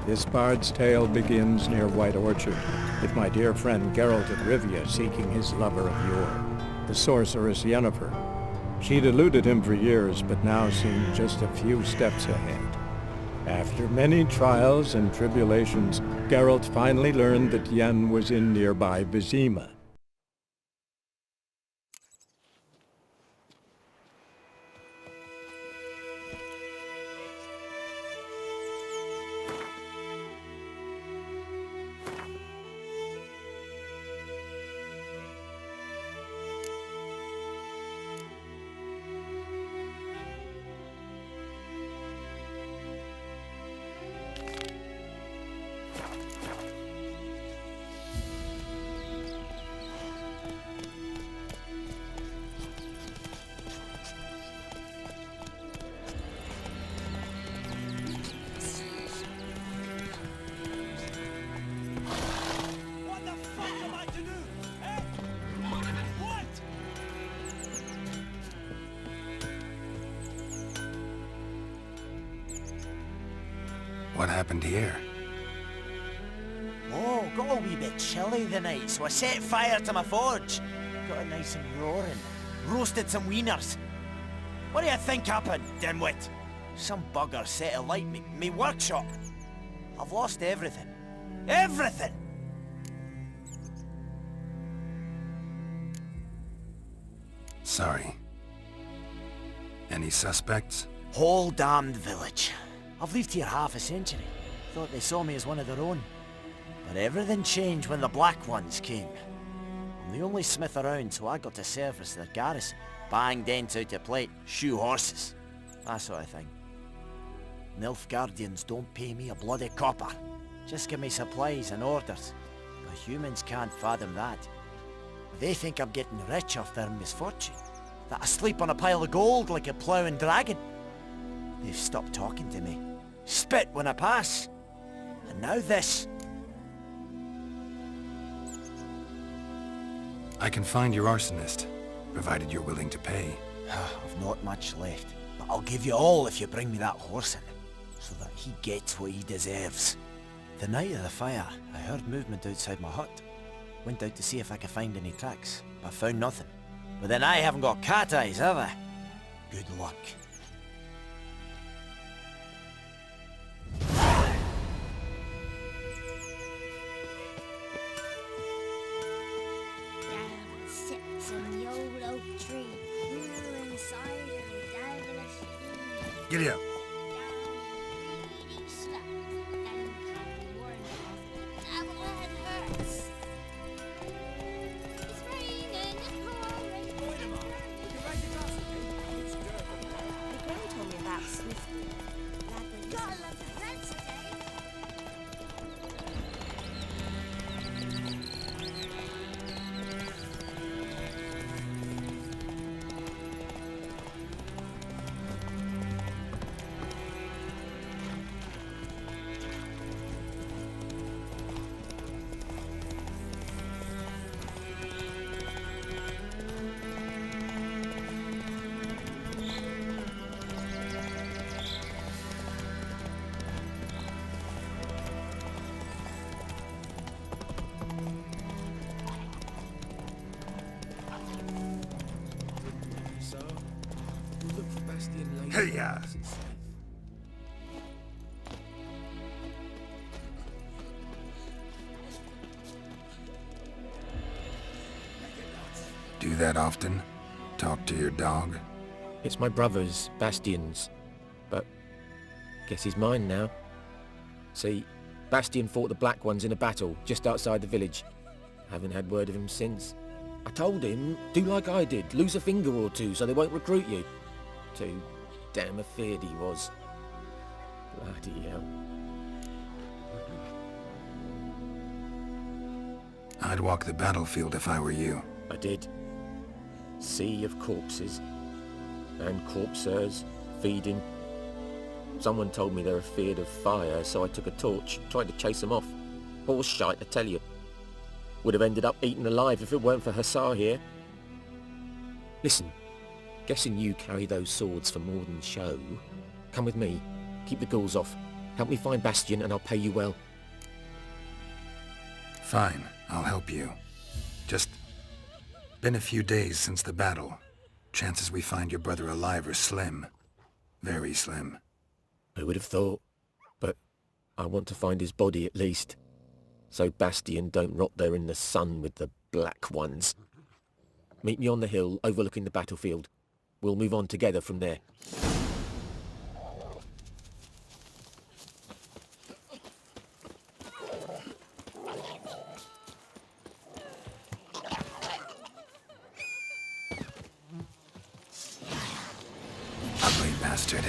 This bard's tale begins near White Orchard, with my dear friend Geralt of Rivia seeking his lover of yore, the sorceress Yennefer. She'd eluded him for years, but now seemed just a few steps ahead. After many trials and tribulations, Geralt finally learned that Yen was in nearby Vizima. What happened here? Oh, got a wee bit chilly the night, so I set fire to my forge. Got it nice and roaring. Roasted some wieners. What do you think happened, dimwit? Some bugger set alight me workshop. I've lost everything. Everything! Sorry. Any suspects? Whole damned village. I've lived here half a century. Thought they saw me as one of their own. But everything changed when the Black Ones came. I'm the only smith around, so I got to service their garrison. Bang dents out to plate, shoe horses. That sort of thing. Nilfgaardians don't pay me a bloody copper. Just give me supplies and orders. But humans can't fathom that. They think I'm getting rich off their misfortune. That I sleep on a pile of gold like a ploughing dragon. They've stopped talking to me. Spit when I pass. And now this. I can find your arsonist, provided you're willing to pay. I've not much left, but I'll give you all if you bring me that horse in, so that he gets what he deserves. The night of the fire, I heard movement outside my hut. Went out to see if I could find any tracks, but found nothing. But then I haven't got cat eyes, have I? Good luck. Giddy up. Hey, yeah. Do that often? Talk to your dog? It's my brother's, Bastion's, but guess he's mine now. See, Bastion fought the Black Ones in a battle just outside the village. Haven't had word of him since. I told him, do like I did, lose a finger or two so they won't recruit you. Too damn afeard he was. Bloody hell. I'd walk the battlefield if I were you. I did. Sea of corpses. And corpsers, feeding. Someone told me they're afeard of fire, so I took a torch, tried to chase them off. Horse shite, I tell you. Would have ended up eaten alive if it weren't for Hussar here. Listen, guessing you carry those swords for more than show. Come with me, keep the ghouls off. Help me find Bastion and I'll pay you well. Fine, I'll help you. Just... been a few days since the battle. Chances we find your brother alive are slim. Very slim. I would have thought, but I want to find his body at least. So Bastion don't rot there in the sun with the Black Ones. Meet me on the hill overlooking the battlefield. We'll move on together from there. Ugly bastard.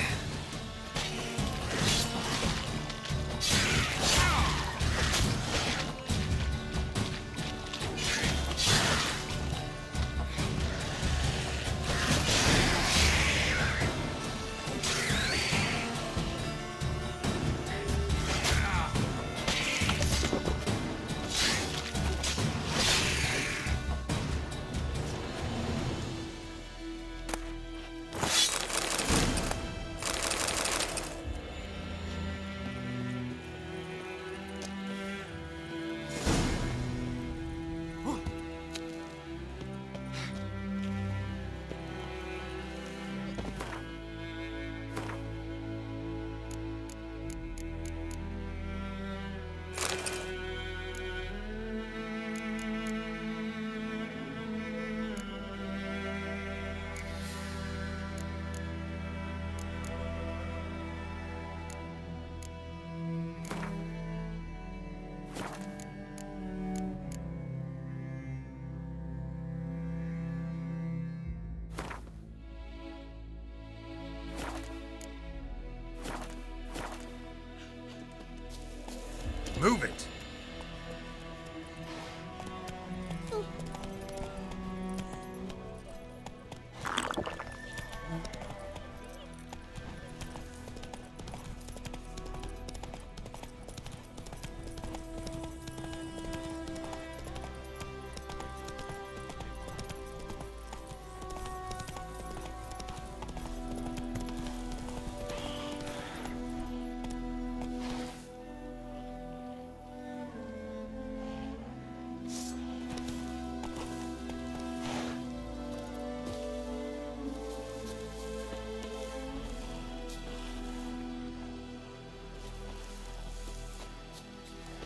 Move it!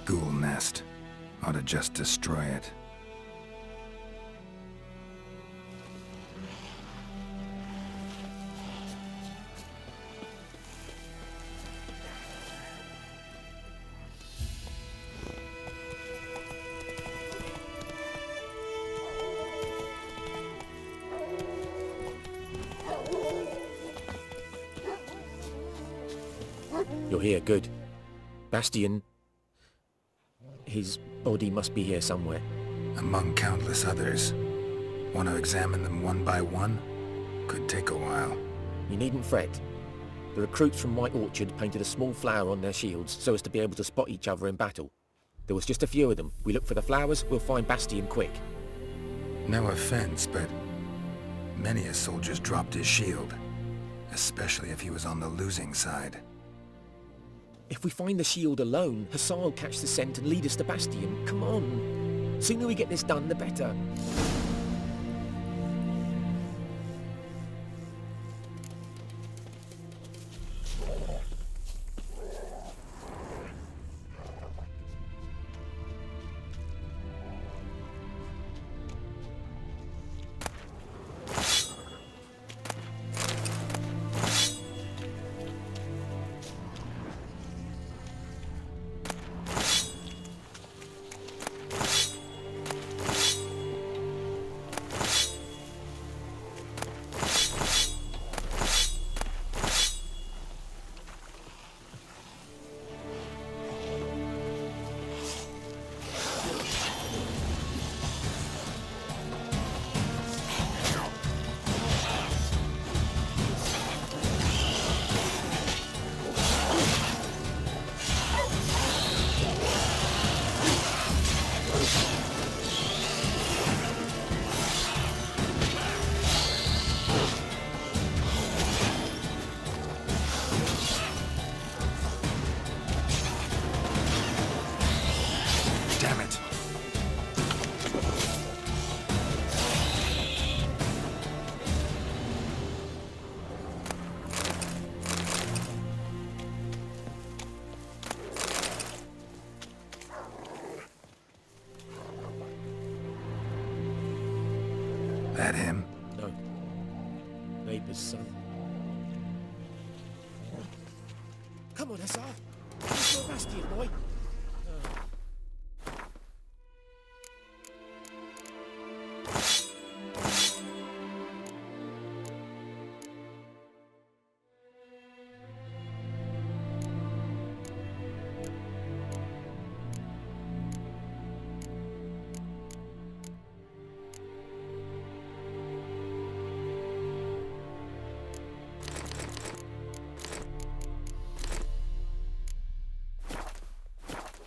Ghoul nest. Ought to just destroy it. You're here, good. Bastion... his body must be here somewhere. Among countless others. Want to examine them one by one? Could take a while. You needn't fret. The recruits from White Orchard painted a small flower on their shields so as to be able to spot each other in battle. There was just a few of them. We look for the flowers, we'll find Bastion quick. No offense, but many a soldier's dropped his shield. Especially if he was on the losing side. If we find the shield alone, Hassan will catch the scent and lead us to Bastion. Come on. Sooner we get this done, the better. Reaper's son. Come on, Hussar. It's your Bastion, boy.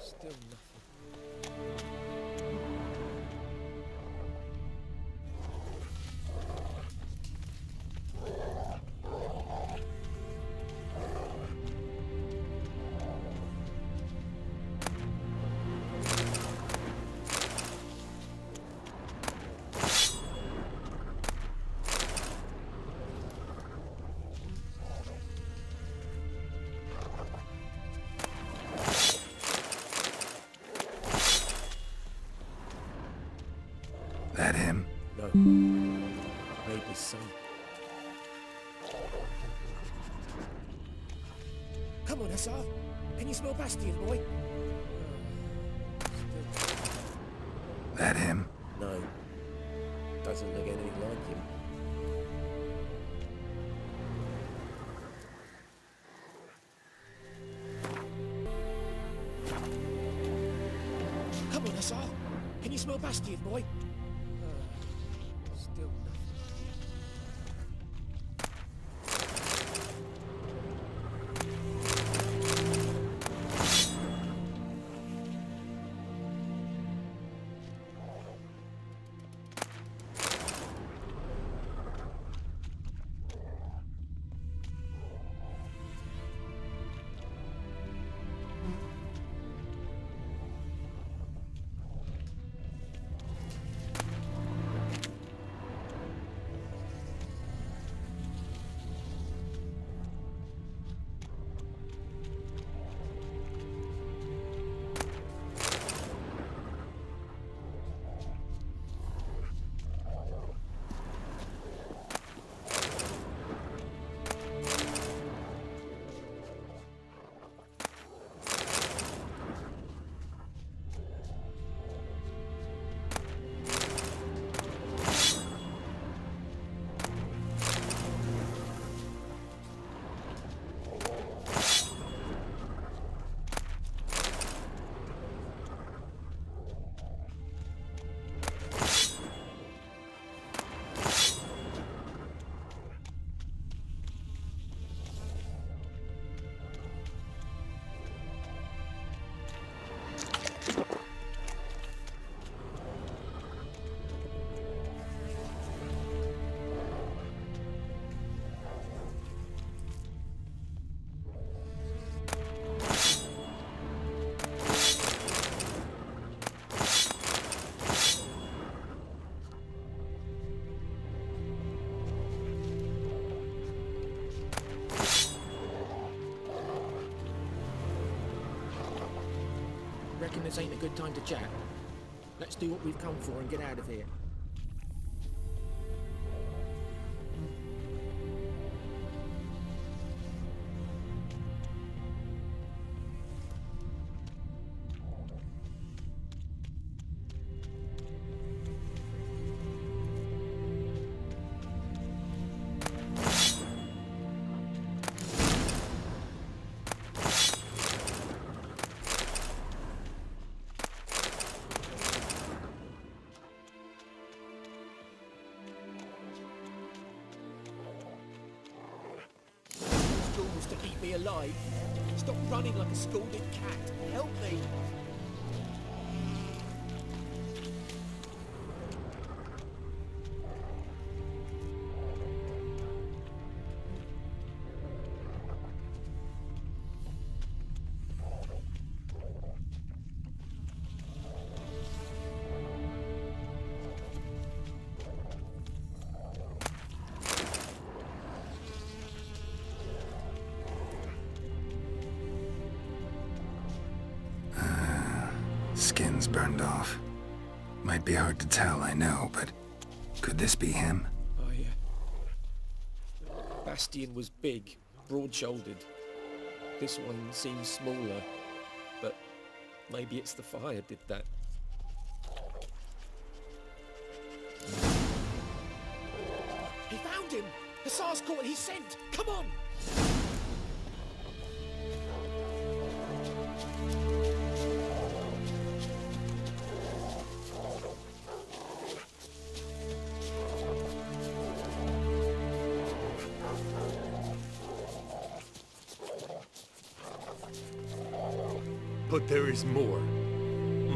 Still nothing. That him? No. Reaper's son. Come on, Hussar. Can you smell Bastion, boy? Still. That him? No. Doesn't look anything like him. Come on, Hussar. Can you smell Bastion, boy? Still nothing. Reckon this ain't a good time to chat. Let's do what we've come for and get out of here. Tools to keep me alive. Stop running like a scalded cat. Help me. Skin's burned off. Might be hard to tell, I know, but could this be him? bastion was big, broad-shouldered. This one seems smaller, but maybe it's the fire did that. He found him! Hussar's caught and he's sent! Come on! But there is more.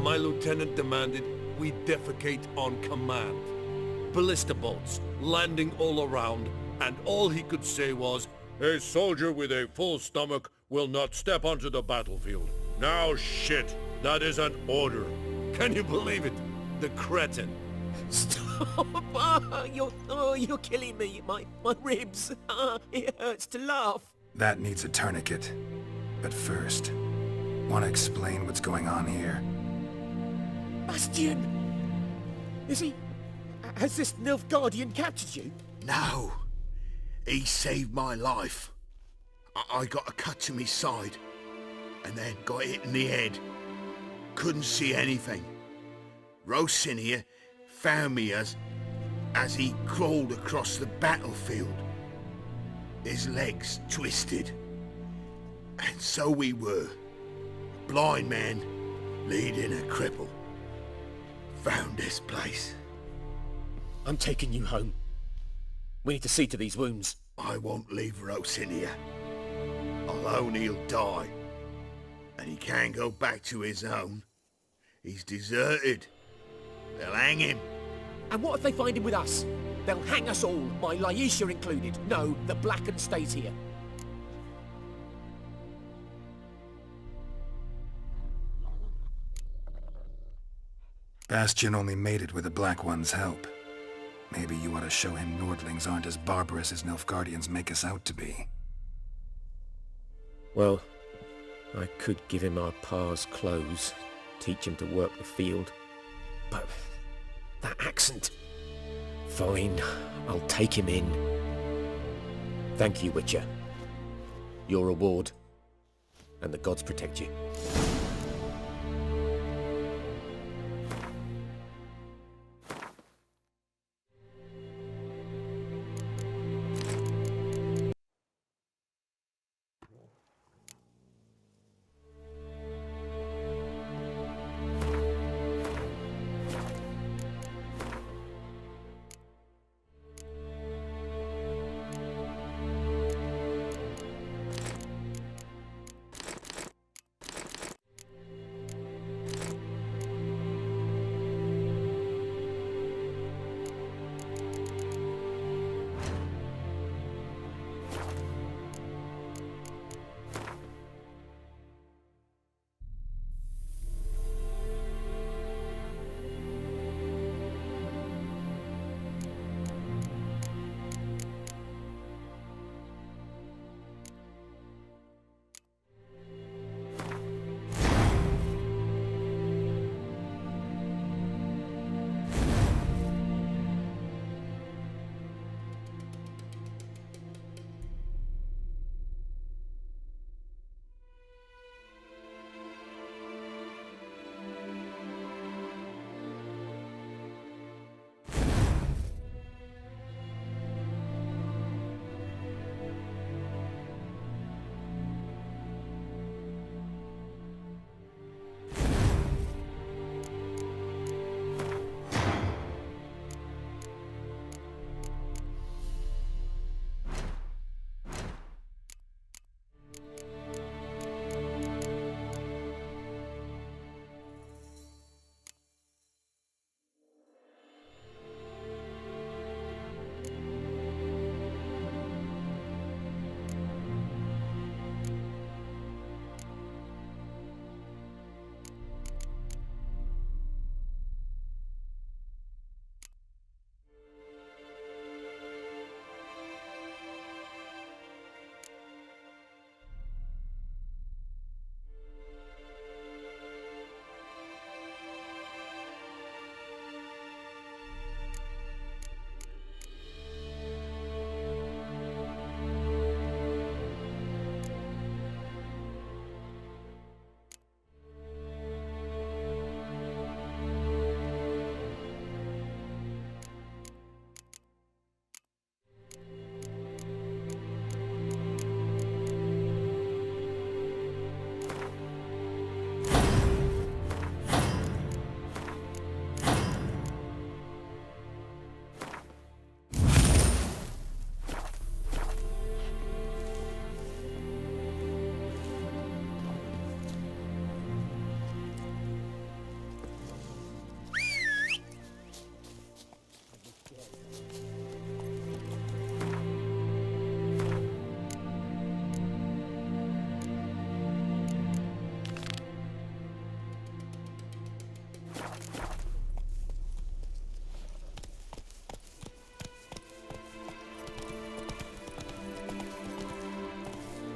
My lieutenant demanded we defecate on command. Ballista bolts, landing all around, and all he could say was, "A soldier with a full stomach will not step onto the battlefield." Now shit, that is an order. Can you believe it? The cretin. Stop! You're killing me. My ribs. It hurts to laugh. That needs a tourniquet. But first, want to explain what's going on here? Bastion! Is he... Has this Nilfgaardian captured you? No. He saved my life. I got a cut to my side, and then got hit in the head. Couldn't see anything. Rosinia found me as he crawled across the battlefield. His legs twisted. And so we were. A blind man leading a cripple. Found this place. I'm taking you home. We need to see to these wounds. I won't leave Rosinia. Alone he'll die. And he can't go back to his own. He's deserted. They'll hang him. And what if they find him with us? They'll hang us all, my Laisha included. No, the Blacken stays here. Bastion only made it with the Black One's help. Maybe you ought to show him Nordlings aren't as barbarous as Nilfgaardians make us out to be. Well, I could give him our pa's clothes, teach him to work the field. But that accent... Fine, I'll take him in. Thank you, Witcher. Your reward. And the gods protect you.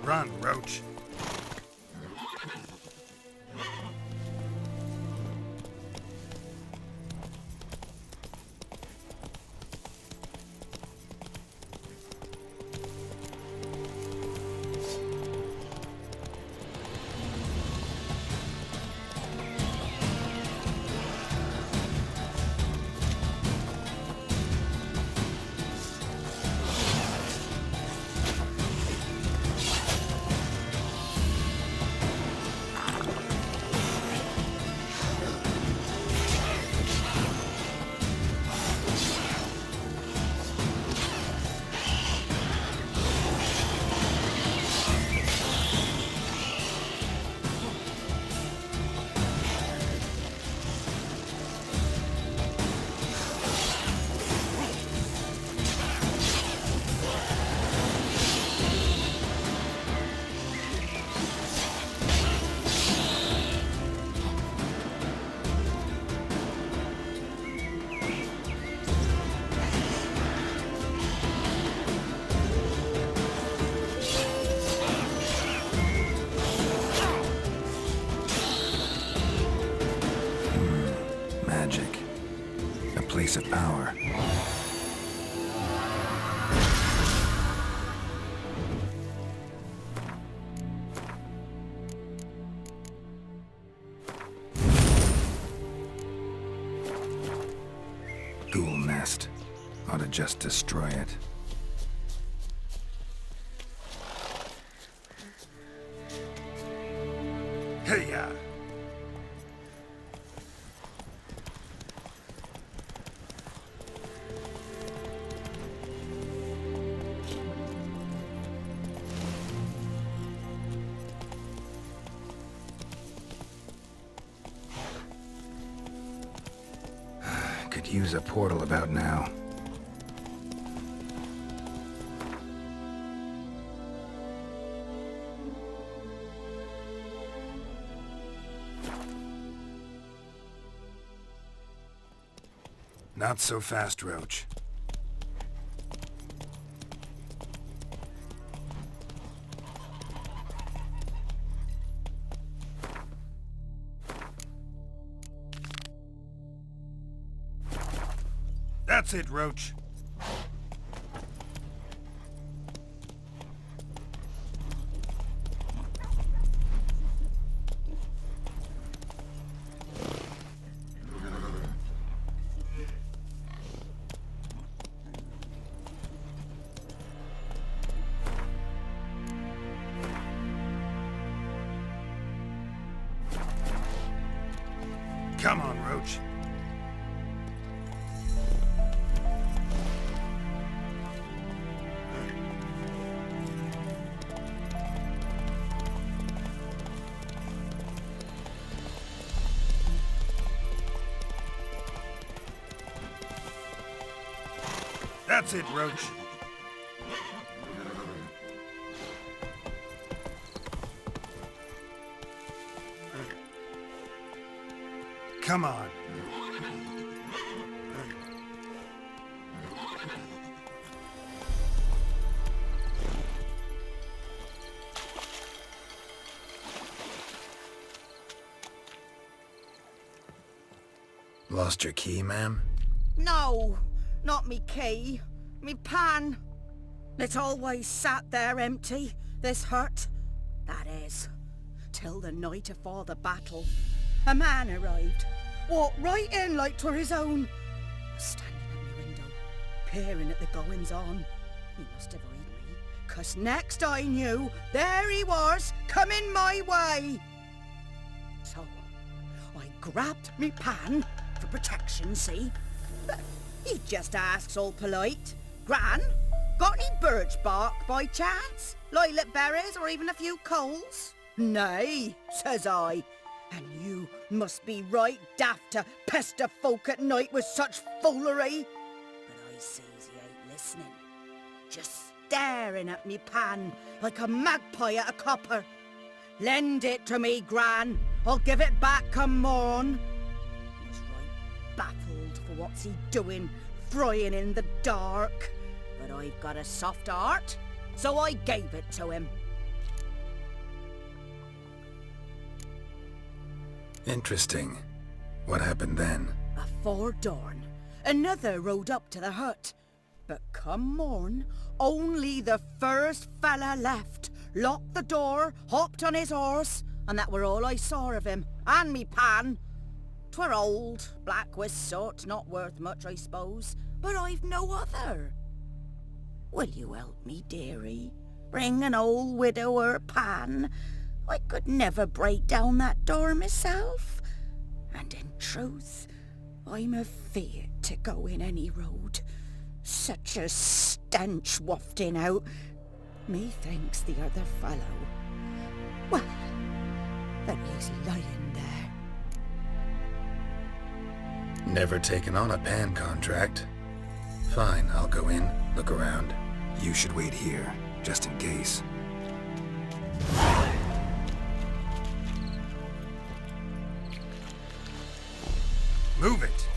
Run, Roach. Magic. A place of power. Ghoul nest. Ought to just destroy it. Hey-ya! Could use a portal about now. Not so fast, Roach. That's it, Roach. Come on, Roach. That's it, Roach. Come on. Lost your key, ma'am? No, not me key. Me pan. It's always sat there empty, this hut. That is, till the night afore the battle. A man arrived, walked right in like 'twere his own. Was standing at my window, peering at the goings-on. He must have heard me, 'cause next I knew, there he was, coming my way. So, I grabbed me pan, for protection, see? But he just asks all polite, Gran, got any birch bark by chance? Lilac berries or even a few coals? Nay, says I. And you must be right daft to pester folk at night with such foolery. But I sees he ain't listening. Just staring at me pan like a magpie at a copper. Lend it to me, Gran. I'll give it back come morn. I was right baffled for what's he doing, frying in the dark. But I've got a soft heart, so I gave it to him. Interesting. What hafpened then? Afore dawn, another rode up to the hut. But come morn, only the first fella left, locked the door, hopped on his horse, and that were all I saw of him, and me pan. 'Twere old, black with soot, not worth much, I suppose, but I've no other. Will you help me, dearie? Bring an old widower pan. I could never break down that door myself. And in truth, I'm afeard to go in any road. Such a stench wafting out. Methinks the other fellow. Well, there he's lying there. Never taken on a pan contract. Fine, I'll go in, look around. You should wait here, just in case. Move it!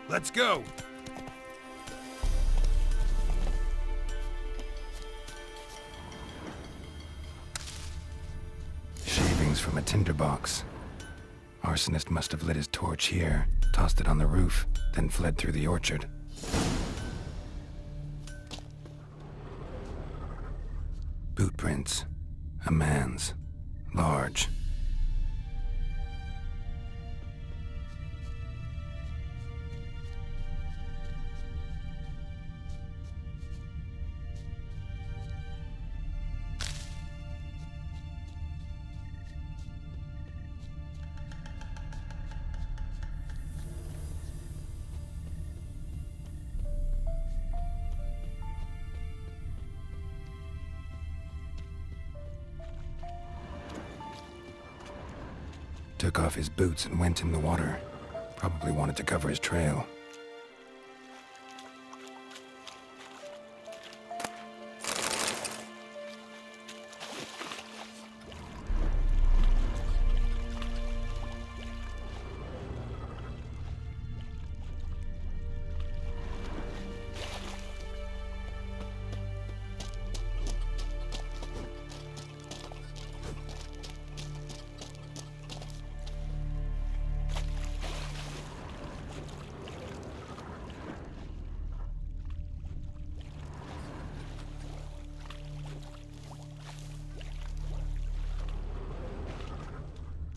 Let's go! Shavings from a tinderbox. Arsonist must have lit his torch here, tossed it on the roof, then fled through the orchard. Boot prints. A man's. Large. Took off his boots and went in the water. Probably wanted to cover his trail.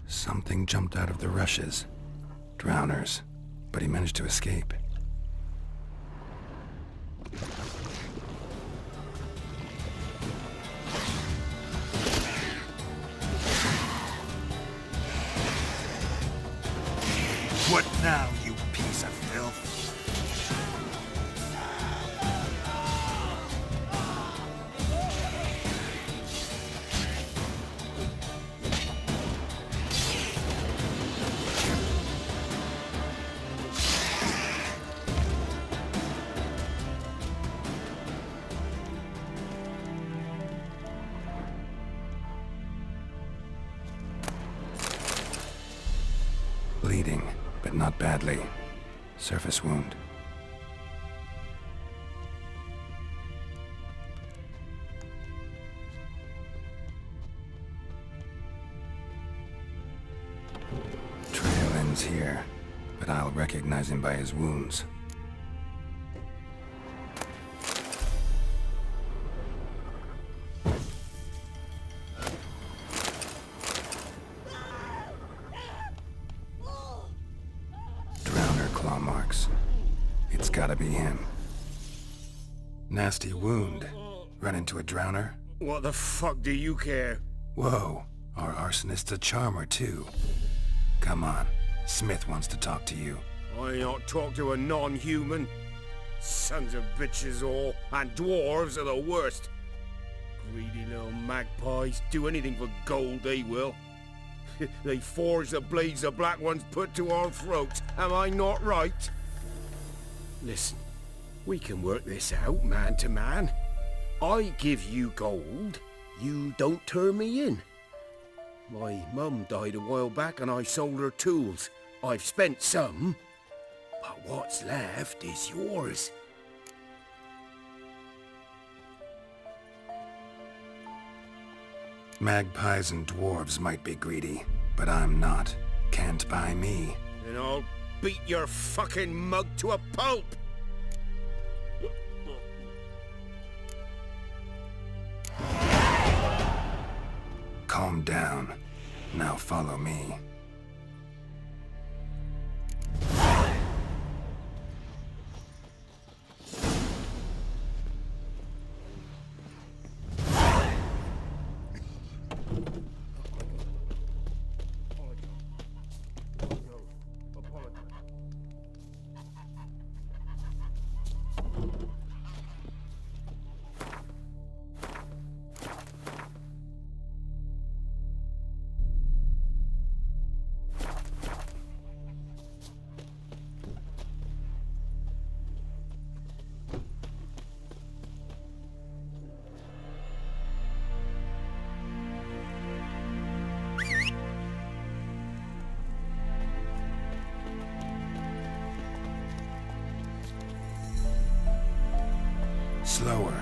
Something jumped out of the rushes. Drowners. But he managed to escape. What now, you piece of filth? Bleeding, but not badly. Surface wound. Trail ends here, but I'll recognize him by his wounds. Claw marks. It's gotta be him. Nasty wound. Run into a drowner? What the fuck do you care? Whoa, our arsonist's a charmer too. Come on, Smith wants to talk to you. I ain't not talk to a non-human. Sons of bitches all, and dwarves are the worst. Greedy little magpies, do anything for gold they will. They forge the blades the black ones put to our throats. Am I not right? Listen, we can work this out man to man. I give you gold, you don't turn me in. My mum died a while back and I sold her tools. I've spent some, but what's left is yours. Magpies and dwarves might be greedy, but I'm not. Can't buy me. And I'll beat your fucking mug to a pulp! Calm down. Now follow me. Slower.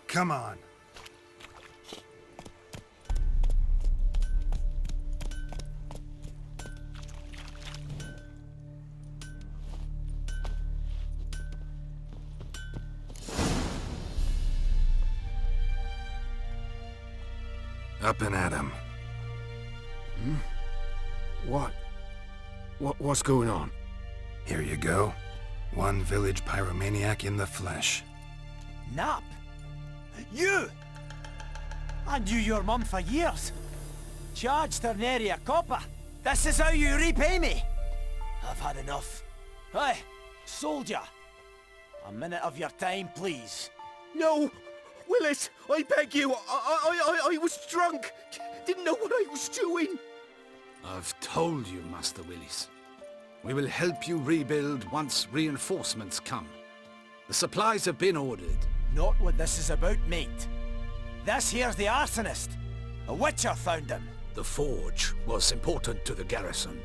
Come on. Up and at 'em. What's going on? Here you go. One village pyromaniac in the flesh. Nap? You? I knew your mum for years. Charged her nary a copper. This is how you repay me. I've had enough. Hey, soldier. A minute of your time, please. No! Willis, I beg you! I was drunk! Didn't know what I was doing! I've told you, Master Willis. We will help you rebuild once reinforcements come. The supplies have been ordered. Not what this is about, mate. This here's the arsonist. A witcher found him. The forge was important to the garrison.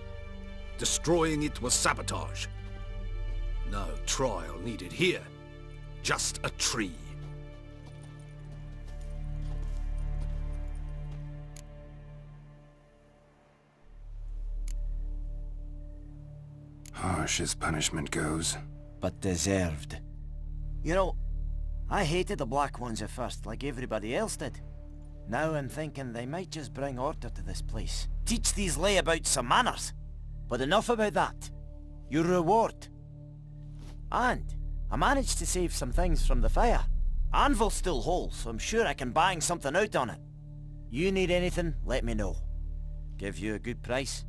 Destroying it was sabotage. No trial needed here. Just a tree. Harsh as punishment goes. But deserved. You know, I hated the Black Ones at first, like everybody else did. Now I'm thinking they might just bring order to this place. Teach these layabouts some manners. But enough about that. Your reward. And I managed to save some things from the fire. Anvil's still whole, so I'm sure I can bang something out on it. You need anything, let me know. Give you a good price.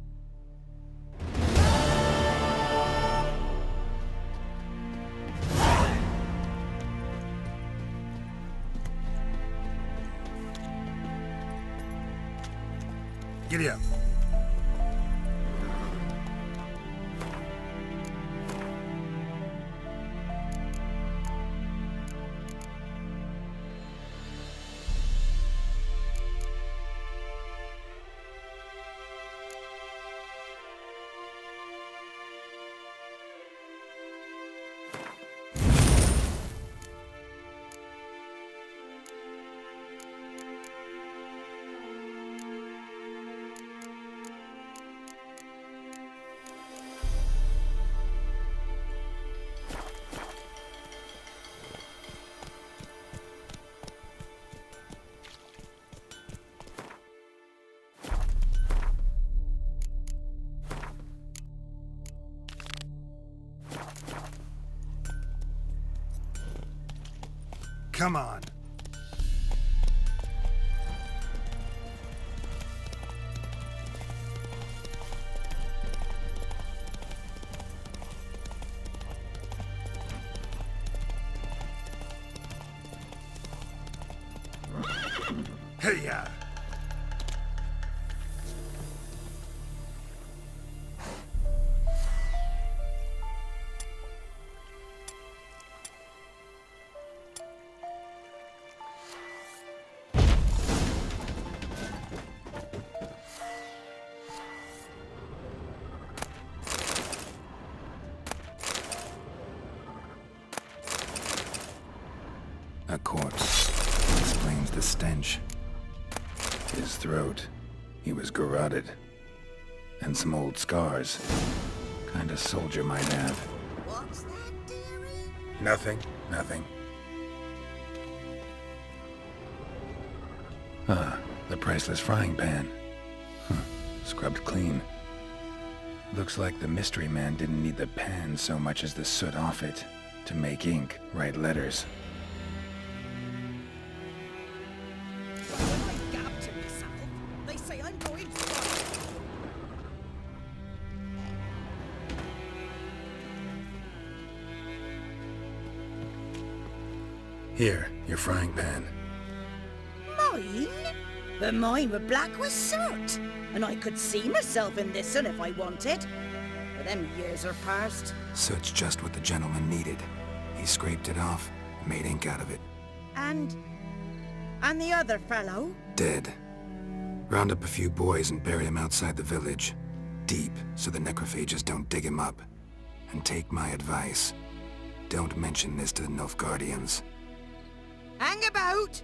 Giddy up. Come on. Hey-ya! A corpse. Explains the stench. His throat. He was garroted. And some old scars. Kind of soldier might have. What's that, dearie? Nothing. Nothing. Ah, the priceless frying pan. Scrubbed clean. Looks like the mystery man didn't need the pan so much as the soot off it to make ink, write letters. When I gab to myself, they say I'm going far. Here, your frying pan. Mine? But mine were black with soot, and I could see myself in this one if I wanted. But them years are past. Soot's just what the gentleman needed. He scraped it off, made ink out of it. And the other fellow? Dead. Round up a few boys and bury him outside the village. Deep, so the necrophages don't dig him up. And take my advice. Don't mention this to the Nilfgaardians. Hang about!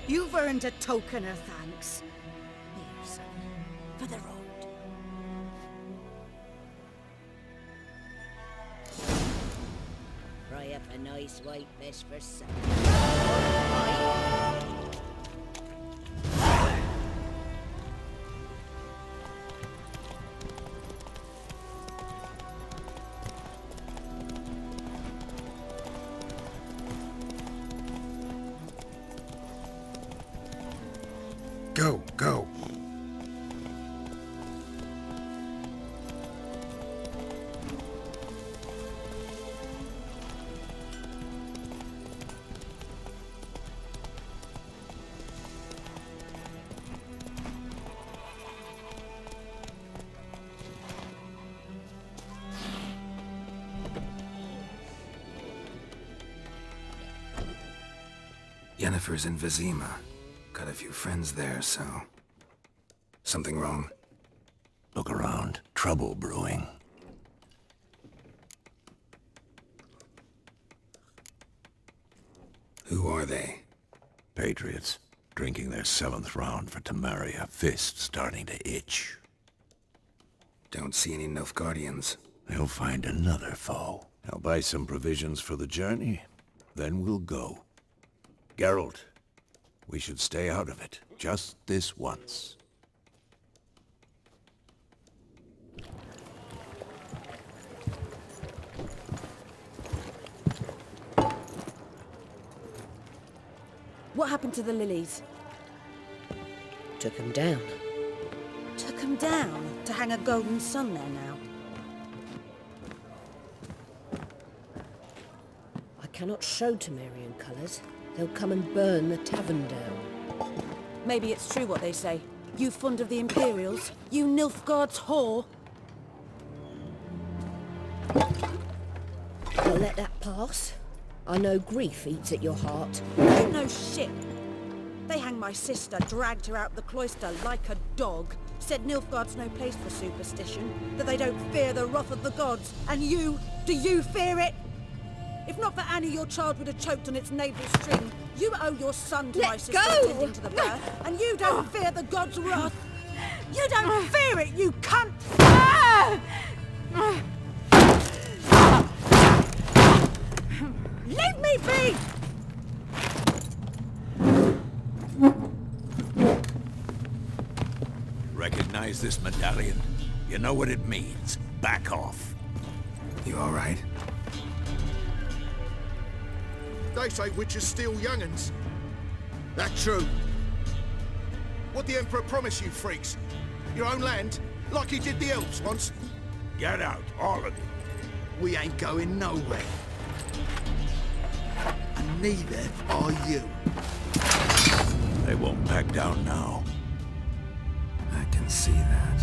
You've earned a token of thanks. Here, son, for the road. Fry up a nice white fish for supper. Go, go! Yennefer's in Vizima. Got a few friends there, so... Something wrong? Look around. Trouble brewing. Who are they? Patriots. Drinking their 7th round for Temeria. Fist starting to itch. Don't see any Nilfgaardians. They'll find another foe. I'll buy some provisions for the journey. Then we'll go. Geralt, we should stay out of it. Just this once. What happened to the lilies? Took him down. Took them down to hang a golden sun there now. I cannot show Temerian colours. They'll come and burn the tavern down. Maybe it's true what they say. You fond of the Imperials? You Nilfgaard's whore? I'll let that pass. I know grief eats at your heart. You know shit. They hanged my sister, dragged her out the cloister like a dog. Said Nilfgaard's no place for superstition, that they don't fear the wrath of the gods. And you, do you fear it? If not for Annie, your child would have choked on its navel string. You owe your son to my sister attending to the birth, and you don't fear the gods' wrath. You don't fear it, you cunt! Leave me be! Recognize this medallion? You know what it means. Back off. You all right? They say witches steal young'uns. That true? What the Emperor promise you, freaks? Your own land? Like he did the elves once? Get out, all of you. We ain't going nowhere. And neither are you. They won't back down now. I can see that.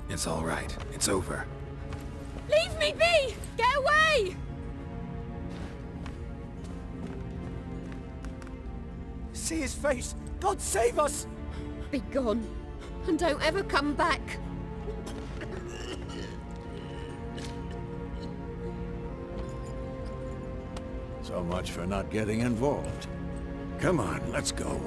It's all right. It's over. Leave me be! Get away! See his face! God save us! Be gone, and don't ever come back. So much for not getting involved. Come on, let's go.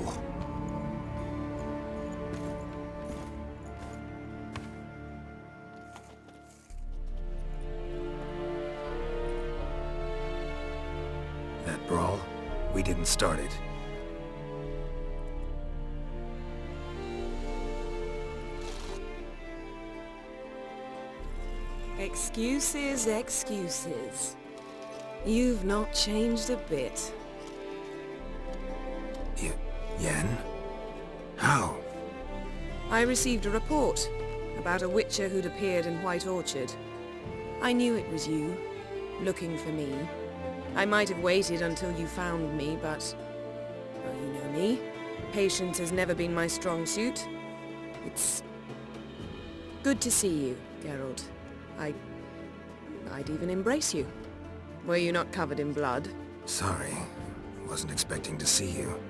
That brawl, we didn't start it. Excuses, excuses. You've not changed a bit. Yen? How? I received a report about a witcher who'd appeared in White Orchard. I knew it was you, looking for me. I might have waited until you found me, but... well, you know me. Patience has never been my strong suit. It's... good to see you, Geralt. I'd even embrace you. Were you not covered in blood? Sorry. Wasn't expecting to see you.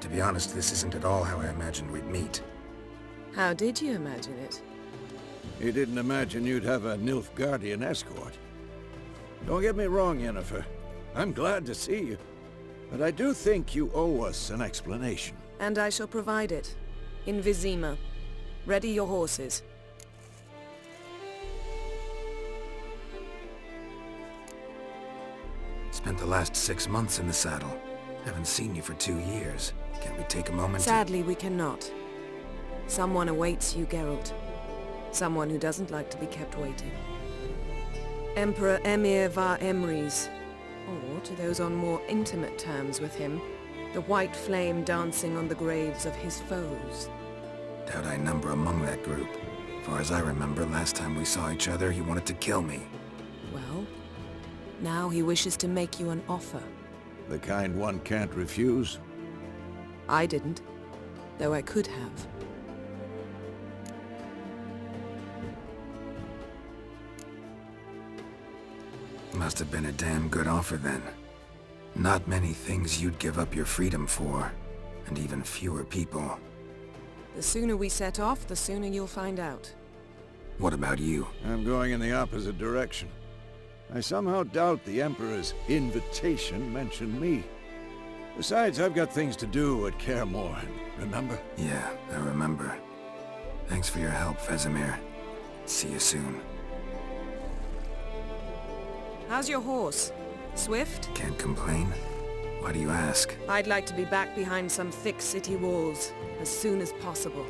To be honest, this isn't at all how I imagined we'd meet. How did you imagine it? You didn't imagine you'd have a Nilfgaardian escort. Don't get me wrong, Yennefer. I'm glad to see you. But I do think you owe us an explanation. And I shall provide it. In Vizima. Ready your horses. Spent the last 6 months in the saddle. Haven't seen you for 2 years. Can we take a moment Sadly, we cannot. Someone awaits you, Geralt. Someone who doesn't like to be kept waiting. Emperor Emir var Emrys. Or, to those on more intimate terms with him, the white flame dancing on the graves of his foes. Doubt I number among that group. Far as I remember, last time we saw each other, he wanted to kill me. Well, now he wishes to make you an offer. The kind one can't refuse? I didn't, though I could have. Must have been a damn good offer then. Not many things you'd give up your freedom for, and even fewer people. The sooner we set off, the sooner you'll find out. What about you? I'm going in the opposite direction. I somehow doubt the Emperor's invitation mentioned me. Besides, I've got things to do at Kaer Morhen, remember? Yeah, I remember. Thanks for your help, Vesemir. See you soon. How's your horse? Swift? Can't complain. Why do you ask? I'd like to be back behind some thick city walls, as soon as possible.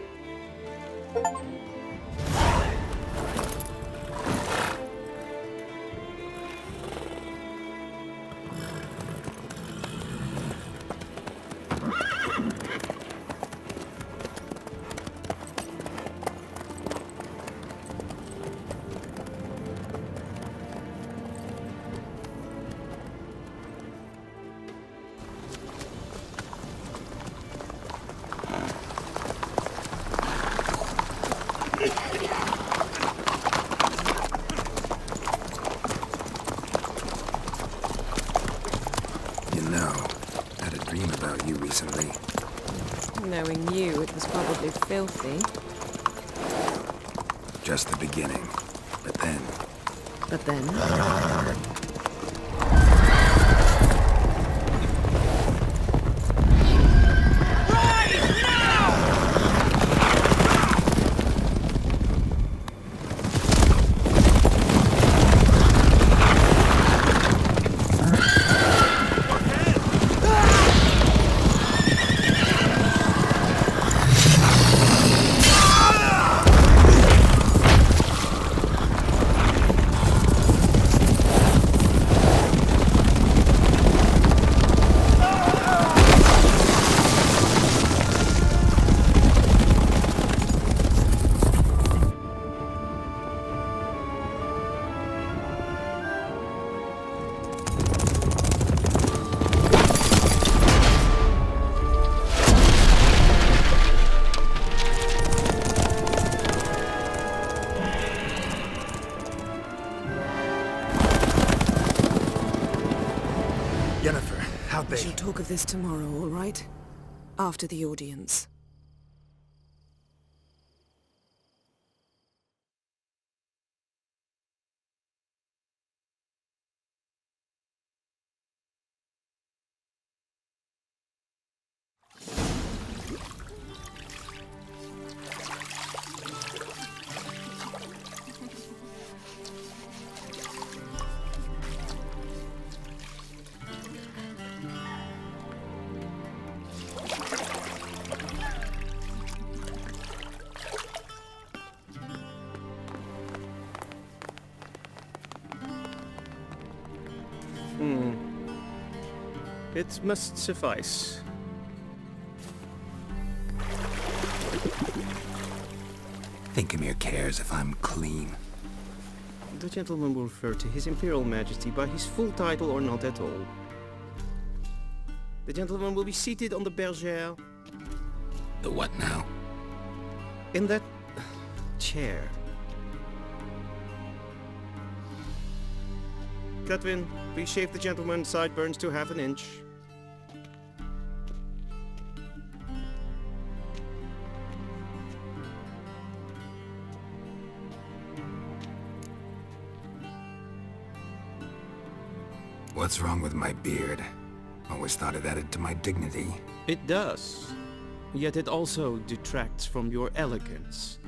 Recently. Knowing you, it was probably filthy. Just the beginning. But then... But then? Yennefer, how'd We they... shall talk of this tomorrow, all right? After the audience. It must suffice. Think Emir cares if I'm clean? The gentleman will refer to His Imperial Majesty by his full title or not at all. The gentleman will be seated on the bergère. The what now? In that... chair. Catwin, please shave the gentleman's sideburns to half an inch. What's wrong with my beard? Always thought it added to my dignity. It does. Yet it also detracts from your elegance.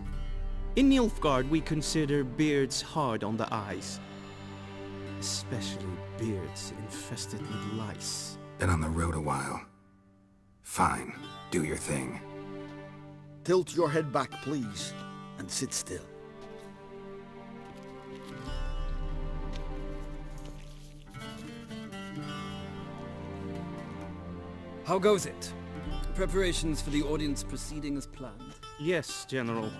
In Nilfgaard we consider beards hard on the eyes. Especially beards infested with lice. Been on the road a while. Fine, do your thing. Tilt your head back, please, and sit still. How goes it? Preparations for the audience proceeding as planned? Yes, General.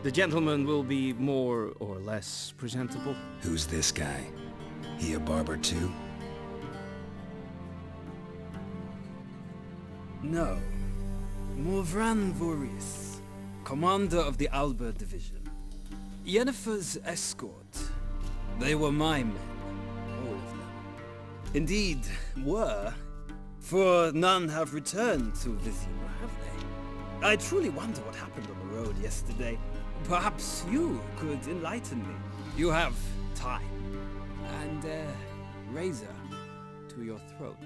The gentleman will be more or less presentable. Who's this guy? He a barber too? No. Morvran Voorhis, commander of the Alba Division. Yennefer's escort. They were my men, all of them. Indeed, were. For none have returned to Vizima, have they? I truly wonder what happened on the road yesterday. Perhaps you could enlighten me. You have time. And a razor to your throat.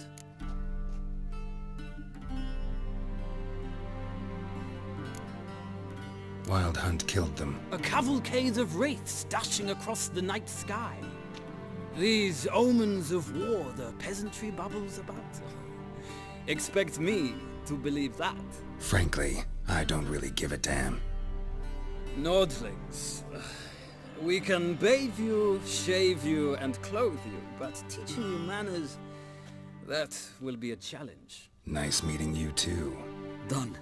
Wild Hunt killed them. A cavalcade of wraiths dashing across the night sky. These omens of war the peasantry bubbles about. Expect me to believe that. Frankly, I don't really give a damn. Nordlings. We can bathe you, shave you, and clothe you, but teaching you manners, that will be a challenge. Nice meeting you too. Done.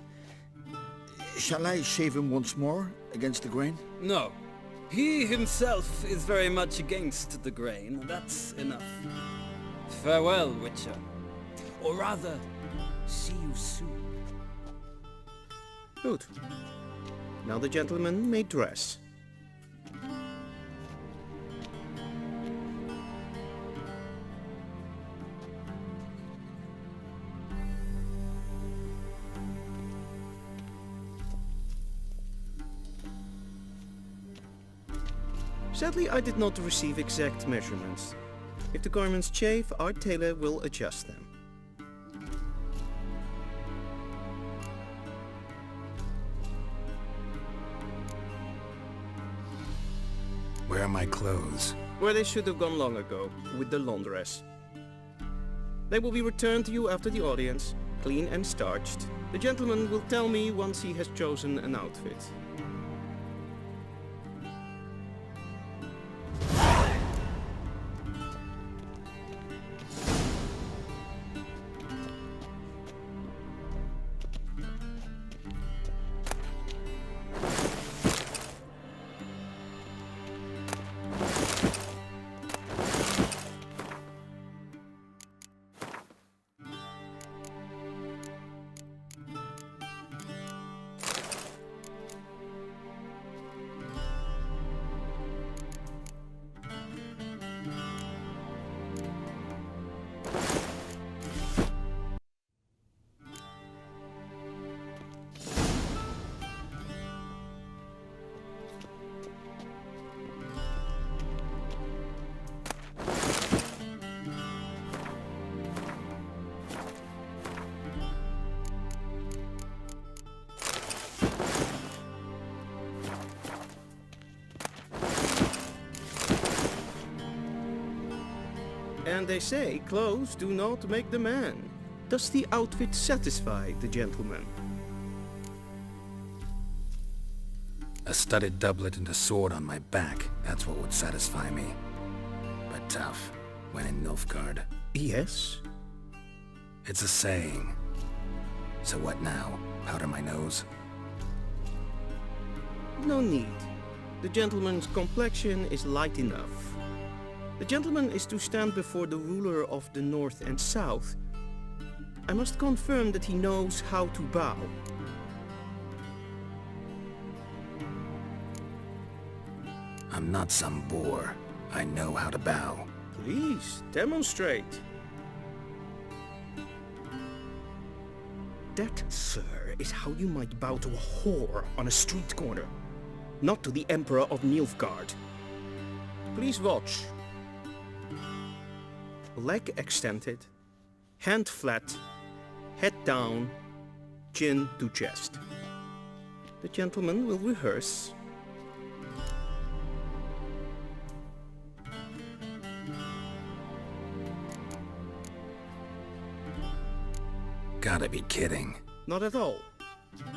Shall I shave him once more, against the grain? No. He himself is very much against the grain, that's enough. Farewell, Witcher. Or rather, see you soon. Good. Now the gentleman may dress. Sadly, I did not receive exact measurements. If the garments chafe, our tailor will adjust them. Where are my clothes? Where they should have gone long ago, with the laundress. They will be returned to you after the audience, clean and starched. The gentleman will tell me once he has chosen an outfit. And they say clothes do not make the man. Does the outfit satisfy the gentleman? A studded doublet and a sword on my back, that's what would satisfy me. But tough, when in Nilfgaard. Yes? It's a saying. So what now? Powder my nose? No need. The gentleman's complexion is light enough. The gentleman is to stand before the ruler of the North and South. I must confirm that he knows how to bow. I'm not some boor. I know how to bow. Please, demonstrate. That, sir, is how you might bow to a whore on a street corner, not to the Emperor of Nilfgaard. Please watch. Leg extended, hand flat, head down, chin to chest. The gentleman will rehearse. Gotta be kidding. Not at all.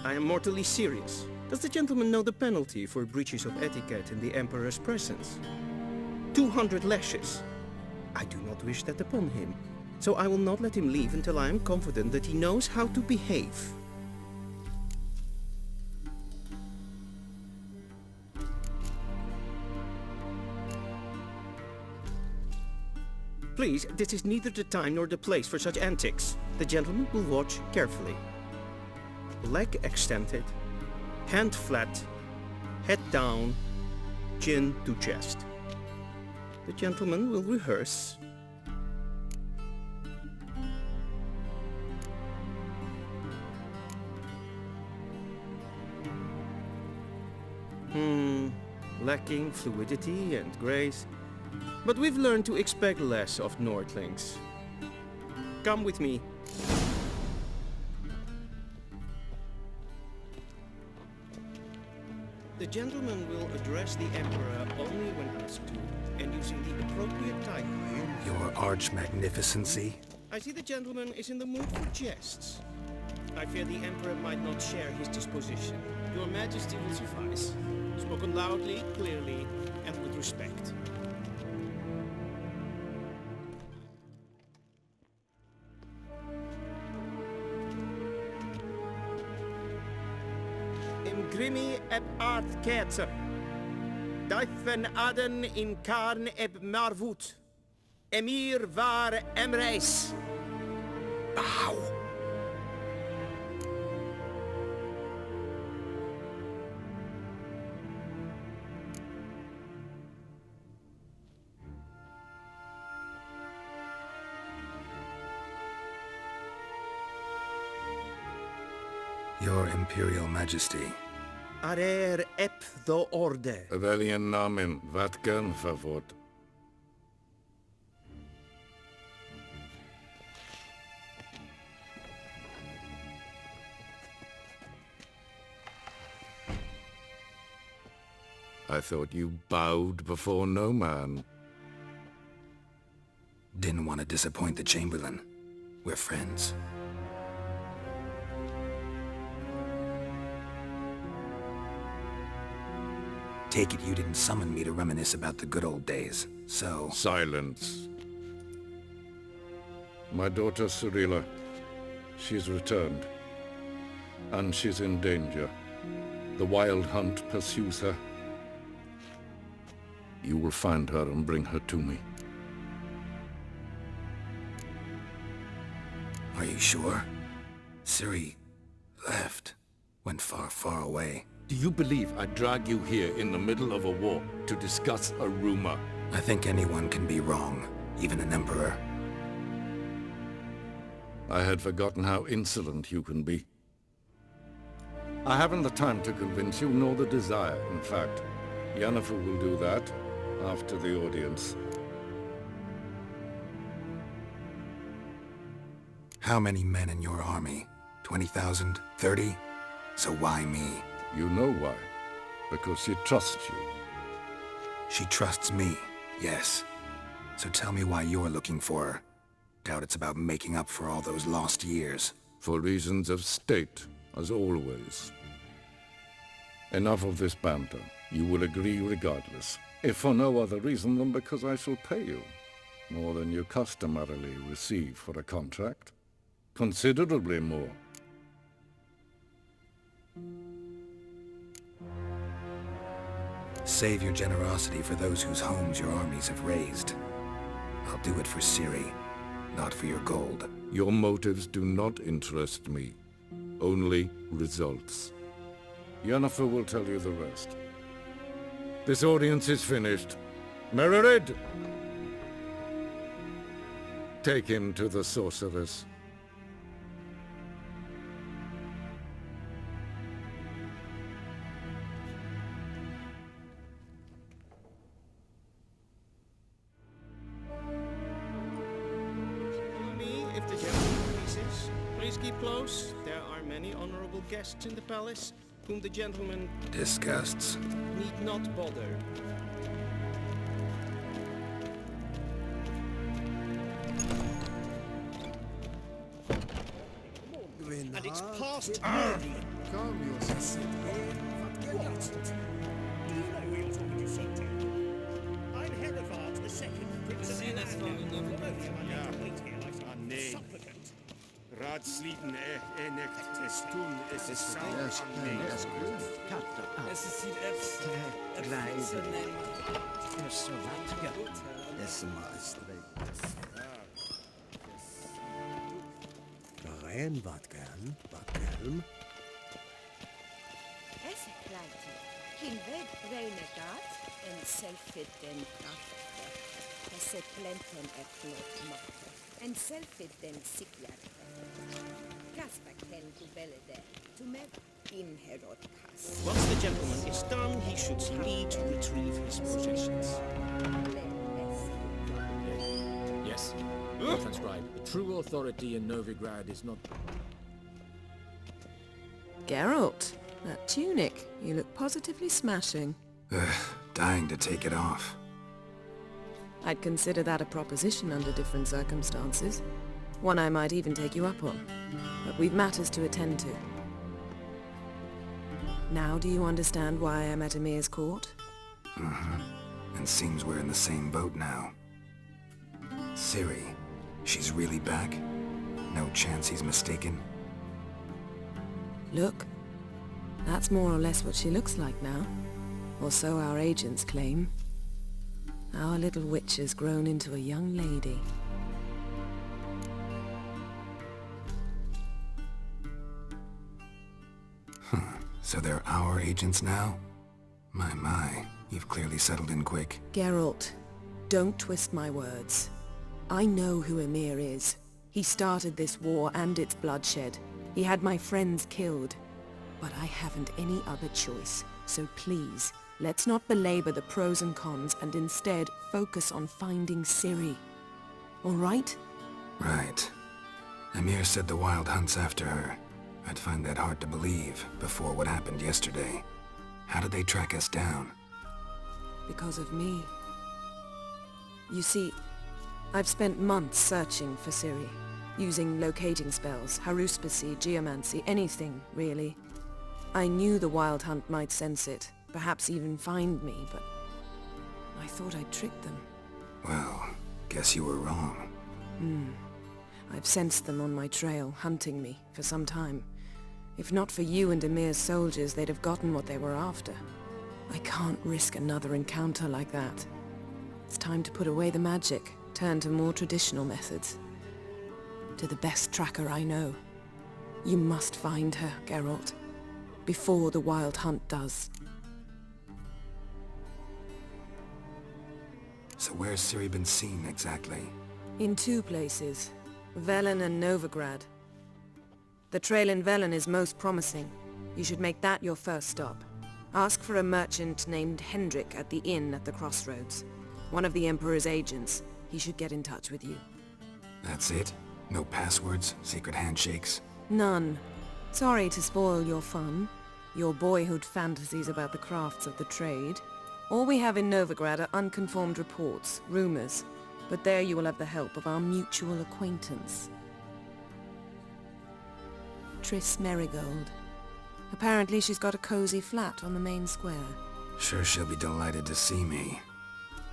I am mortally serious. Does the gentleman know the penalty for breaches of etiquette in the Emperor's presence? 200 lashes. I do not wish that upon him, so I will not let him leave until I am confident that he knows how to behave. Please, this is neither the time nor the place for such antics. The gentleman will watch carefully. Leg extended, hand flat, head down, chin to chest. The gentleman will rehearse. Lacking fluidity and grace. But we've learned to expect less of Nordlings. Come with me. The gentleman will address the Emperor only when asked to, and using the appropriate title. Your arch-magnificency? I see the gentleman is in the mood for jests. I fear the Emperor might not share his disposition. Your Majesty will suffice. Spoken loudly, clearly, and with respect. Grimi eb art ketzer. Daifen aden in karn eb marvut. Emir var emreis. Bow. Your Imperial Majesty. Arer ep the orde. Welchen Namen? Wat gern verwort? I thought you bowed before no man. Didn't want to disappoint the Chamberlain. We're friends. Take it you didn't summon me to reminisce about the good old days, so... Silence. My daughter Cyrilla, she's returned. And she's in danger. The Wild Hunt pursues her. You will find her and bring her to me. Are you sure? Ciri left. Went far, far away. Do you believe I'd drag you here in the middle of a war to discuss a rumor? I think anyone can be wrong, even an emperor. I had forgotten how insolent you can be. I haven't the time to convince you, nor the desire, in fact. Yennefer will do that after the audience. How many men in your army? 20,000? 30? So why me? You know why. Because she trusts you. She trusts me, yes. So tell me why you're looking for her. Doubt it's about making up for all those lost years. For reasons of state, as always. Enough of this banter. You will agree regardless, if for no other reason than because I shall pay you. More than you customarily receive for a contract. Considerably more. Save your generosity for those whose homes your armies have razed. I'll do it for Ciri, not for your gold. Your motives do not interest me. Only results. Yennefer will tell you the rest. This audience is finished. Mererid! Take him to the sorceress. If the gentleman pleases, please keep close. There are many honorable guests in the palace, whom the gentleman Disgusts. need not bother. And it's past early. Calm yourself. What? Do you know who you're talking to, Sultan? I'm Herivard the Second, Prince of supplicant. Raadsliden enicht es tun, es ist Yes, yes, good. Es ist die Apps. Rein, wat gern. Es kleinte. Kin ved renegat en selfit den kraft. Es plenten klot macht. En selfit den sikler. Kasper ken to belede. To met in herod kas. Once the gentleman is done, he should see me to retrieve his possessions. Yes. Well transcribed. The true authority in Novigrad is not... Geralt, that tunic. You look positively smashing. Dying to take it off. I'd consider that a proposition under different circumstances. One I might even take you up on. But we've matters to attend to. Now do you understand why I'm at Emir's court? And seems we're in the same boat now. Ciri, she's really back? No chance he's mistaken? Look, that's more or less what she looks like now. Or so our agents claim. Our little witch has grown into a young lady. So they're our agents now? My, you've clearly settled in quick. Geralt, don't twist my words. I know who Emir is. He started this war and its bloodshed. He had my friends killed. But I haven't any other choice. So please, let's not belabor the pros and cons and instead focus on finding Ciri. All right? Right. Emir said the Wild hunt's after her. I'd find that hard to believe before what happened yesterday. How did they track us down? Because of me. You see, I've spent months searching for Ciri, using locating spells, haruspicy, geomancy, anything, really. I knew the Wild Hunt might sense it, perhaps even find me, but I thought I'd tricked them. Well, guess you were wrong. I've sensed them on my trail, hunting me, for some time. If not for you and Emir's soldiers, they'd have gotten what they were after. I can't risk another encounter like that. It's time to put away the magic, turn to more traditional methods. To the best tracker I know. You must find her, Geralt. Before the Wild Hunt does. So where's Ciri been seen exactly? In two places. Velen and Novigrad. The trail in Velen is most promising. You should make that your first stop. Ask for a merchant named Hendrik at the inn at the crossroads. One of the Emperor's agents. He should get in touch with you. That's it? No passwords? Secret handshakes? None. Sorry to spoil your fun. Your boyhood fantasies about the crafts of the trade. All we have in Novigrad are unconformed reports, rumors. But there you will have the help of our mutual acquaintance. Triss Merigold. Apparently she's got a cozy flat on the main square. Sure she'll be delighted to see me.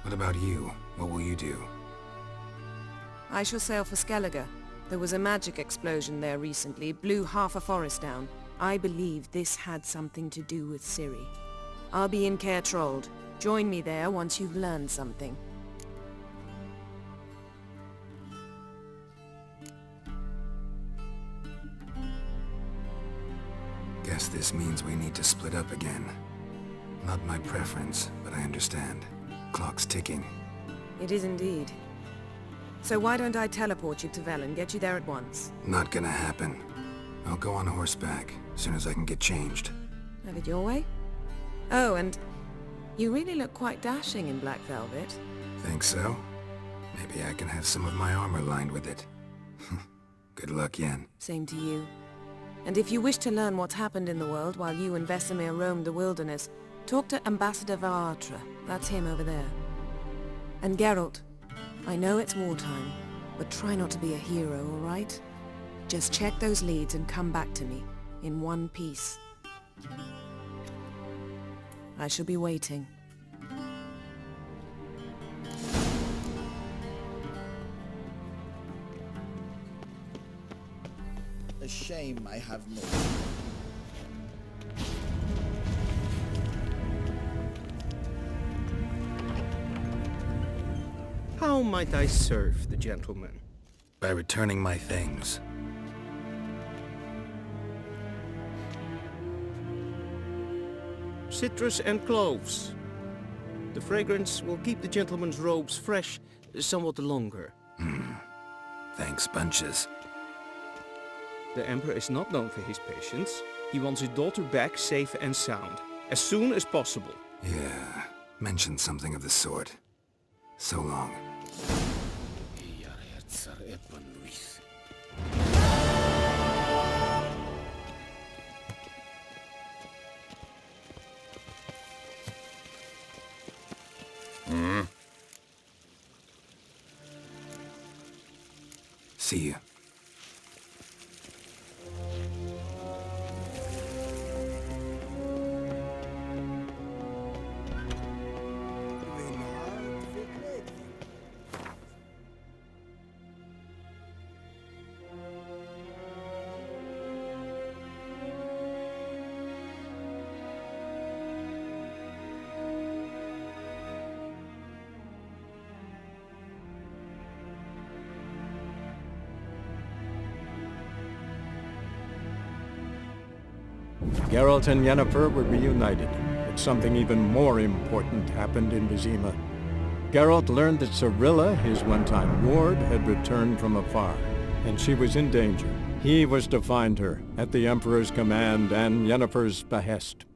What about you? What will you do? I shall sail for Skellige. There was a magic explosion there recently, blew half a forest down. I believe this had something to do with Ciri. I'll be in Caer Trold. Join me there once you've learned something. Guess this means we need to split up again. Not my preference, but I understand. Clock's ticking. It is indeed. So why don't I teleport you to Vel and get you there at once? Not gonna happen. I'll go on horseback, as soon as I can get changed. Have it your way? Oh, and you really look quite dashing in black velvet. Think so? Maybe I can have some of my armor lined with it. Good luck, Yen. Same to you. And if you wish to learn what's happened in the world while you and Vesemir roamed the wilderness, talk to Ambassador Varatra. That's him over there. And Geralt, I know it's wartime, but try not to be a hero, all right? Just check those leads and come back to me, in one piece. I shall be waiting. A shame I have no... How might I serve the gentleman? By returning my things. Citrus and cloves. The fragrance will keep the gentleman's robes fresh somewhat longer. Thanks, bunches. The Emperor is not known for his patience. He wants his daughter back safe and sound, as soon as possible. Yeah, mentioned something of the sort. So long. See you. Geralt and Yennefer were reunited, but something even more important happened in Vizima. Geralt learned that Cirilla, his one-time ward, had returned from afar, and she was in danger. He was to find her, at the Emperor's command and Yennefer's behest.